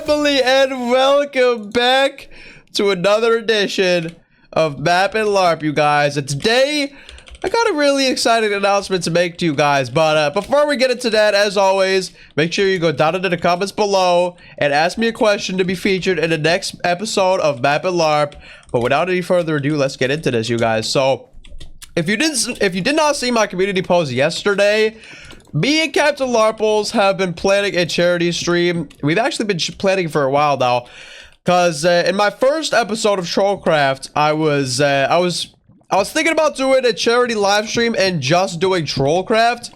family, and welcome back to another edition of Map and Larp, you guys. And today, I got a really exciting announcement to make to you guys. But before we get into that, as always, make sure you go down into the comments below and ask me a question to be featured in the next episode of Map and Larp. But without any further ado, let's get into this, you guys. So, if you did not see my community post yesterday, me and CaptainLarplez have been planning a charity stream. We've actually been planning for a while now, because in my first episode of Trollcraft, I was thinking about doing a charity live stream and just doing Trollcraft.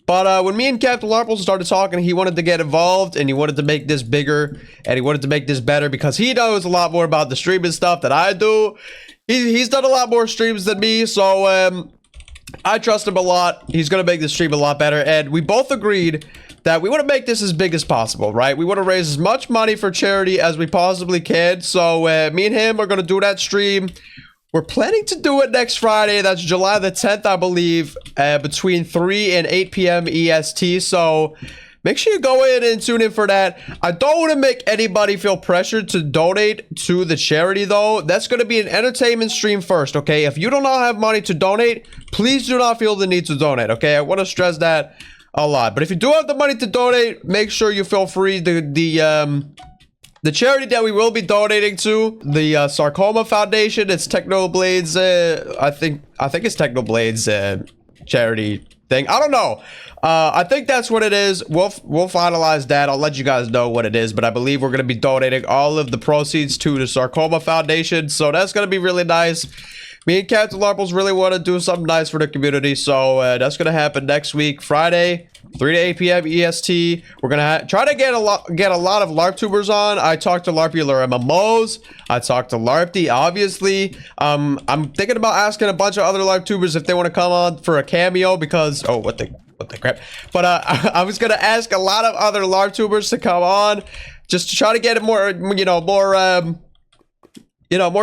But when me and CaptainLarplez started talking, he wanted to get involved and he wanted to make this bigger and he wanted to make this better because he knows a lot more about the streaming stuff than I do. He's done a lot more streams than me, so I trust him a lot. He's gonna make this stream a lot better, and we both agreed that we want to make this as big as possible, right? We want to raise as much money for charity as we possibly can. So me and him are gonna do that stream. We're planning to do it next Friday. That's July the 10th, I believe, between 3 and 8 p.m. EST. So make sure you go in and tune in for that. I don't want to make anybody feel pressured to donate to the charity, though. That's going to be an entertainment stream first, okay? If you do not have money to donate, please do not feel the need to donate, okay? I want to stress that a lot. But if you do have the money to donate, make sure you feel free. The charity that we will be donating to, the Sarcoma Foundation, it's Technoblade's, I think it's Technoblade's charity thing. I don't know. I think that's what it is. We'll finalize that. I'll let you guys know what it is, but I believe we're going to be donating all of the proceeds to the Sarcoma Foundation, so that's going to be really nice. Me and CaptainLarplez really want to do something nice for the community, so that's going to happen next week, Friday, 3 to 8 p.m. EST. We're going to try to get a lot of LARPtubers on. I talked to Larpularmmos. I talked to LLarpdee, obviously. I'm thinking about asking a bunch of other LARPtubers if they want to come on for a cameo because... Oh, what the crap. But I was going to ask a lot of other LARPtubers to come on just to try to get more, more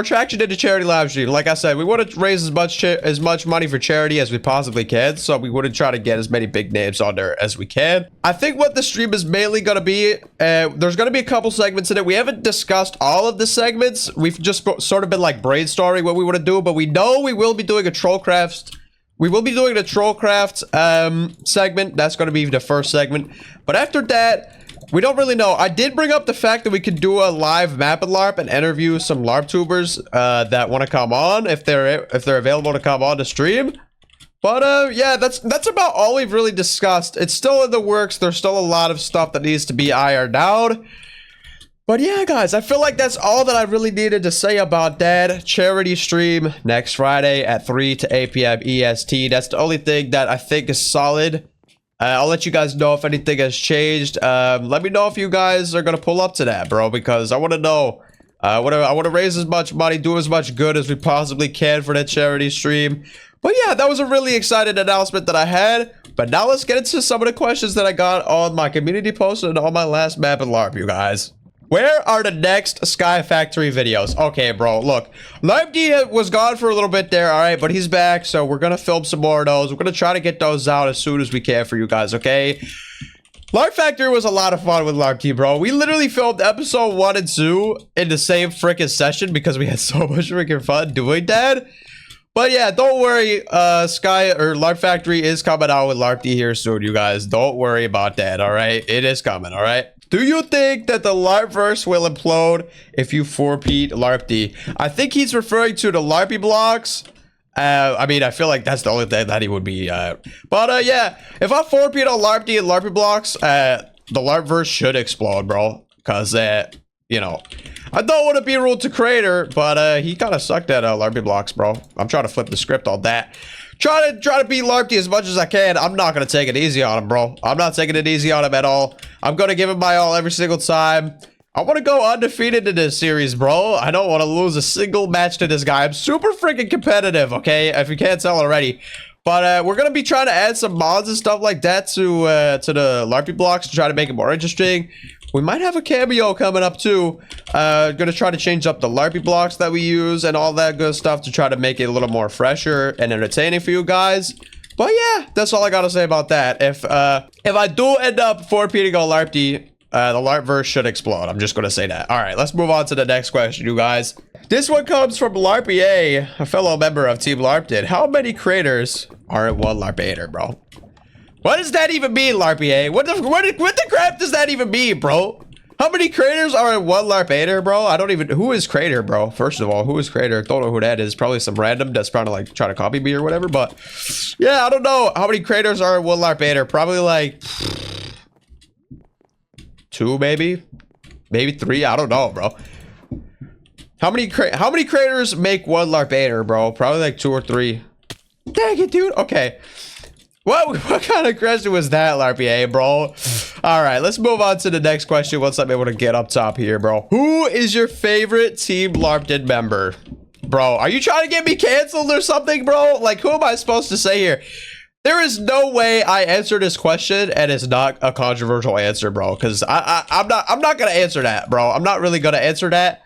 traction into charity live stream. Like I said, we want to raise as much money for charity as we possibly can, so we want to try to get as many big names on there as we can. I think what the stream is mainly going to be, there's going to be a couple segments in it. We haven't discussed all of the segments. We've just sort of been like brainstorming what we want to do, but we know we will be doing a Trollcraft. We will be doing the Trollcraft segment. That's going to be the first segment. But after that, we don't really know. I did bring up the fact that we could do a live Map and Larp and interview some LARPtubers that want to come on if they're available to come on to stream. But yeah, that's about all we've really discussed. It's still in the works. There's still a lot of stuff that needs to be ironed out. But yeah, guys, I feel like that's all that I really needed to say about that charity stream next Friday at 3 to 8 p.m. EST. That's the only thing that I think is solid. I'll let you guys know if anything has changed. Let me know if you guys are gonna pull up to that, bro, because I want to know. I want to raise as much money, do as much good as we possibly can for that charity stream. But yeah, that was a really exciting announcement that I had. But now let's get into some of the questions that I got on my community post and on my last Map and Larp, you guys. Where are the next Sky Factory videos? Okay, bro, look. LLarpdee was gone for a little bit there, alright? But he's back, so we're gonna film some more of those. We're gonna try to get those out as soon as we can for you guys, okay? Larp Factory was a lot of fun with LLarpdee, bro. We literally filmed episode 1 and 2 in the same freaking session because we had so much freaking fun doing that. But yeah, don't worry, Larp Factory is coming out with LLarpdee here soon, you guys. Don't worry about that, alright? It is coming, alright? Do you think that the Larpverse will implode if you 4P LLarpdee? I think he's referring to the Larpy blocks. I mean, I feel like that's the only thing that he would be. But yeah, if I 4P LLarpdee and Larpy blocks, the Larpverse should explode, bro. Because, you know, I don't want to be rude to Creator, but he kind of sucked at Larpy blocks, bro. I'm trying to flip the script on that. Try to beat LLarpdee as much as I can. I'm not going to take it easy on him, bro. I'm not taking it easy on him at all. I'm going to give him my all every single time. I want to go undefeated in this series, bro. I don't want to lose a single match to this guy. I'm super freaking competitive, okay? If you can't tell already. But we're going to be trying to add some mods and stuff like that to the Larpy blocks to try to make it more interesting. We might have a cameo coming up too. Gonna try to change up the Larpy blocks that we use and all that good stuff to try to make it a little more fresher and entertaining for you guys. But yeah, that's all I gotta say about that. If I do end up 4P'ing LLarpdee, The Larpverse should explode. I'm just going to say that. All right, let's move on to the next question, you guys. This one comes from Larpi-A, a fellow member of Team LarpdEE. How many creators are in one Larp-Ater, bro? What does that even mean, Larpi-A? What the crap does that even mean, bro? How many creators are in one Larp-Ater, bro? I don't even... Who is creator, bro? First of all, who is creator? Don't know who that is. Probably some random that's probably like trying to copy me or whatever. But yeah, I don't know how many creators are in one Larp-Ater. Probably like 2, maybe 3. I don't know, bro. How many creators make one Larp-Ater, bro? Probably like 2 or 3. Dang it, dude. Okay. What kind of question was that, Larpi-A, bro? All right, let's move on to the next question once I'm able to get up top here, bro. Who is your favorite Team LarpdEE member? Bro, are you trying to get me canceled or something, bro? Like, who am I supposed to say here? There is no way I answer this question and it's not a controversial answer, bro. Because I'm not gonna answer that, bro. I'm not really gonna answer that.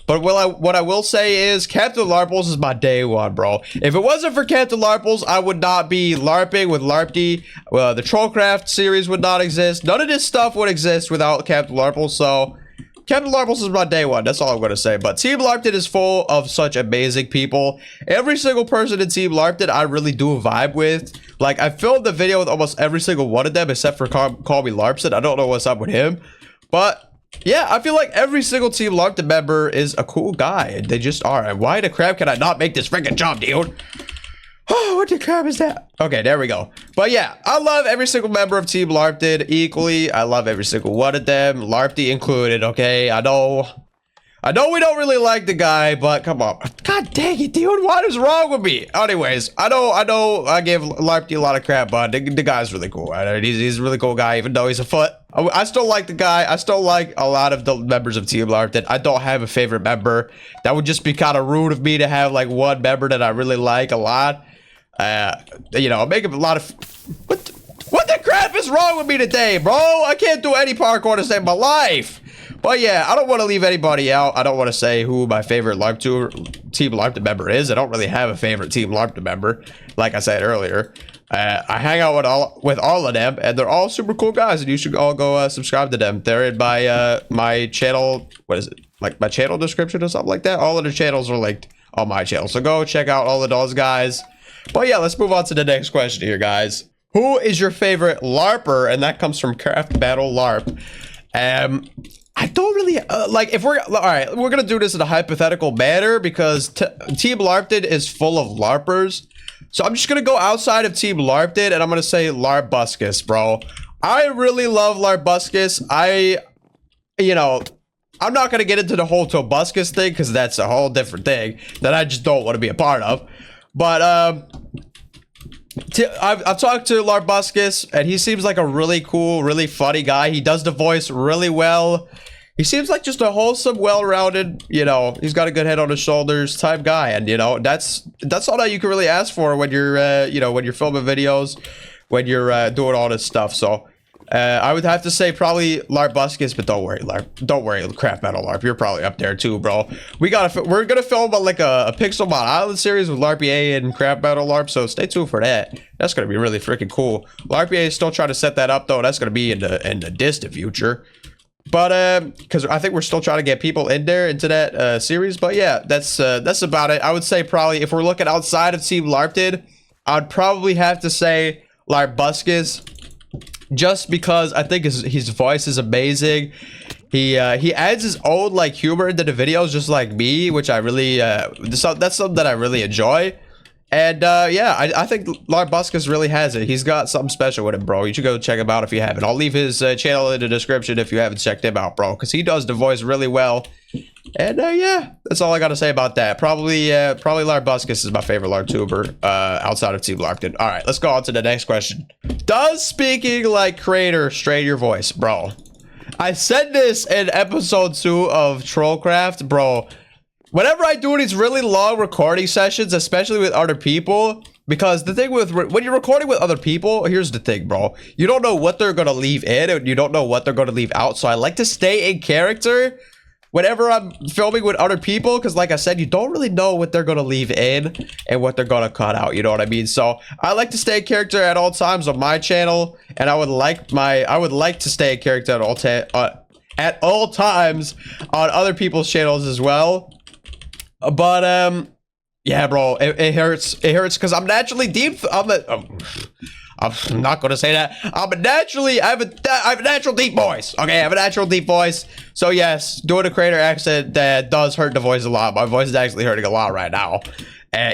But what I will say is CaptainLarplez is my day one, bro. If it wasn't for CaptainLarplez, I would not be LARPing with LLarpdee. The Trollcraft series would not exist. None of this stuff would exist without CaptainLarplez. So CaptainLarplez is my day one. That's all I'm going to say. But Team LarpdEE is full of such amazing people. Every single person in Team LarpdEE I really do vibe with. Like, I filmed the video with almost every single one of them except for Call Me Larpson. I don't know what's up with him. But yeah, I feel like every single Team LarpdEE member is a cool guy. They just are. And why the crap can I not make this freaking jump, dude? Oh, what the crap is that? Okay, there we go. But yeah, I love every single member of Team LarpdEE equally. I love every single one of them, LlarpdEE included, okay? I know we don't really like the guy, but come on. God dang it, dude. What is wrong with me? Anyways, I know I gave LarpdEE a lot of crap, but the guy's really cool. Right? He's a really cool guy, even though he's a foot. I still like the guy. I still like a lot of the members of Team LarpdEE. I don't have a favorite member. That would just be kind of rude of me to have like one member that I really like a lot. You know, I'm making a lot of... What the crap is wrong with me today, bro? I can't do any parkour to save my life. But yeah, I don't want to leave anybody out. I don't want to say who my favorite Team LarpdEE member is. I don't really have a favorite Team LarpdEE member, like I said earlier. I hang out with all of them, and they're all super cool guys, and you should all go subscribe to them. They're in my channel. What is it? Like my channel description or something like that. All of the channels are linked on my channel, so go check out all of those guys. But yeah, let's move on to the next question here, guys. Who is your favorite LARPer? And that comes from CaptainLarplez. I don't really like if we're all right. We're gonna do this in a hypothetical manner because Team LarpdEE is full of LARPers. So I'm just gonna go outside of Team LarpdEE and I'm gonna say Larpbuscus, bro. I really love Larpbuscus. You know, I'm not gonna get into the whole Tobuscus thing because that's a whole different thing that I just don't want to be a part of. But I've talked to Larpbuscus and he seems like a really cool, really funny guy. He does the voice really well. He seems like just a wholesome, well-rounded, you know, he's got a good head on his shoulders type guy. And, you know, that's all that you can really ask for when you're, you know, when you're filming videos, when you're doing all this stuff. So I would have to say probably Larpbuscus, but don't worry, don't worry, Craft Metal Larp, you're probably up there too, bro. We're gonna film like a Pixelmon Island series with Larpi-A and Craft Metal Larp, so stay tuned for that. That's gonna be really freaking cool. Larpi-A is still trying to set that up though. That's gonna be in the distant future. But because I think we're still trying to get people in there into that series. But yeah, that's about it. I would say probably if we're looking outside of Team LarpdEE, I'd probably have to say Larpbuscus, just because I think his voice is amazing. He adds his own like humor into the videos, just like me, which I really that's something that I really enjoy. And yeah, I think Larpbuscus really has it. He's got something special with him, bro. You should go check him out if you haven't. I'll leave his channel in the description if you haven't checked him out, bro, because he does the voice really well. And yeah, that's all I got to say about that. Probably Larpbuscus is my favorite LarpTuber outside of Team LarpdEE. All right, let's go on to the next question. Does speaking like creator strain your voice, bro? I said this in episode 2 of Trollcraft, bro. Whenever I do these really long recording sessions, especially with other people, because the thing with when you're recording with other people, here's the thing, bro. You don't know what they're gonna leave in, and you don't know what they're gonna leave out. So I like to stay in character. whenever I'm filming with other people, because like I said, you don't really know what they're gonna leave in and what they're gonna cut out, you know what I mean? So I like to stay in character at all times on my channel, and I would like to stay in character at all times on other people's channels as well. But yeah, bro, it hurts because I'm naturally deep. I'm not gonna say that. I have a natural deep voice. Okay, I have a natural deep voice. So yes, doing a creator accent that does hurt the voice a lot. My voice is actually hurting a lot right now.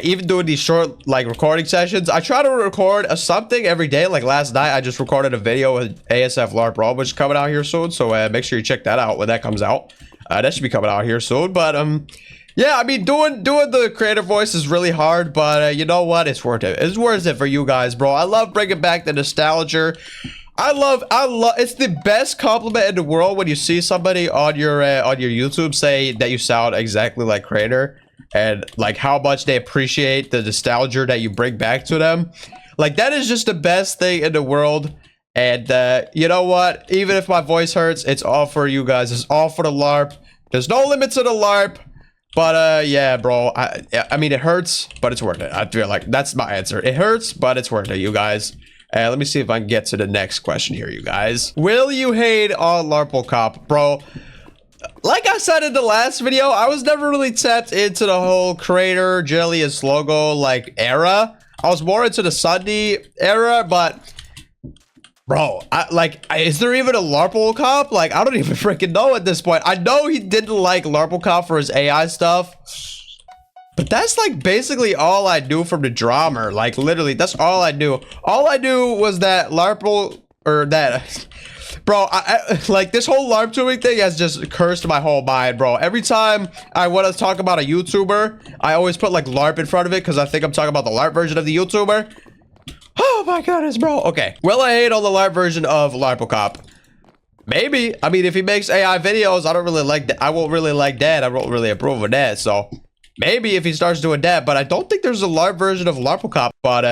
Even doing these short like recording sessions, I try to record something every day. Like last night, I just recorded a video with ASF which is coming out here soon. So make sure you check that out when that comes out. That should be coming out here soon. But yeah, I mean, doing the creative voice is really hard, but you know what? It's worth it. It's worth it for you guys, bro. I love bringing back the nostalgia. I love. It's the best compliment in the world when you see somebody on your YouTube say that you sound exactly like Creator, and like how much they appreciate the nostalgia that you bring back to them. Like that is just the best thing in the world. And you know what? Even if my voice hurts, it's all for you guys. It's all for the LARP. There's no limit to the LARP. But yeah, bro, I mean, it hurts, but it's worth it. I feel like that's my answer. It hurts, but it's worth it, you guys. Let me see if I can get to the next question here, you guys. Will you hate on Larpbuscus? Bro, like I said in the last video, I was never really tapped into the whole creator, jelly, and logo, like, era. I was more into the Sunday era, but... Bro, is there even a Larpbuscus? Like, I don't even freaking know at this point. I know he didn't like Larpbuscus for his AI stuff. But that's, like, basically all I knew from the drama. Like, literally, that's all I knew. All I knew was that Bro, like, this whole LARP tuning thing has just cursed my whole mind, bro. Every time I want to talk about a YouTuber, I always put, like, LARP in front of it because I think I'm talking about the LARP version of the YouTuber. Oh my goodness, bro. Okay. Will I hate on the LARP version of Larpbuscus? Maybe. I mean, if he makes AI videos, I don't really like that. I won't really like that. I won't really approve of that. So maybe if he starts doing that, but I don't think there's a LARP version of Larpbuscus. But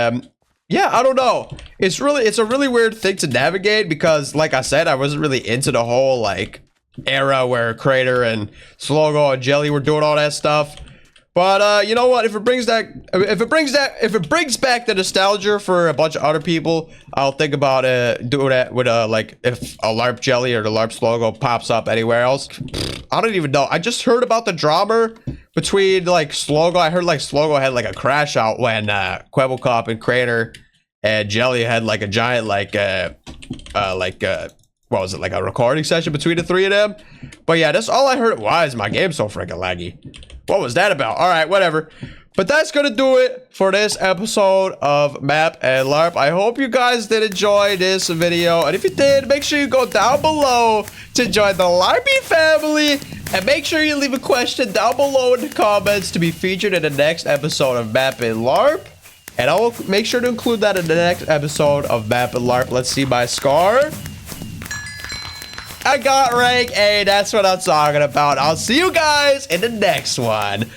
yeah, I don't know. It's a really weird thing to navigate because, like I said, I wasn't really into the whole like era where Creator and Slogo and Jelly were doing all that stuff. But you know what? If it brings back the nostalgia for a bunch of other people, I'll think about doing that with like if a LARP Jelly or the LARP logo pops up anywhere else. I don't even know. I just heard about the drama between like Slogo. I heard like Slogo had like a crash out when Kwebbelkop and Creator and Jelly had like a giant what was it, like a recording session between the three of them? But yeah, that's all I heard. Why is my game so freaking laggy? What was that about? All right, whatever. But that's gonna do it for this episode of Map and Larp. I hope you guys did enjoy this video. And if you did, make sure you go down below to join the Larpy family. And make sure you leave a question down below in the comments to be featured in the next episode of Map and Larp. And I will make sure to include that in the next episode of Map and Larp. Let's see my score. I got rank A. That's what I'm talking about. I'll see you guys in the next one.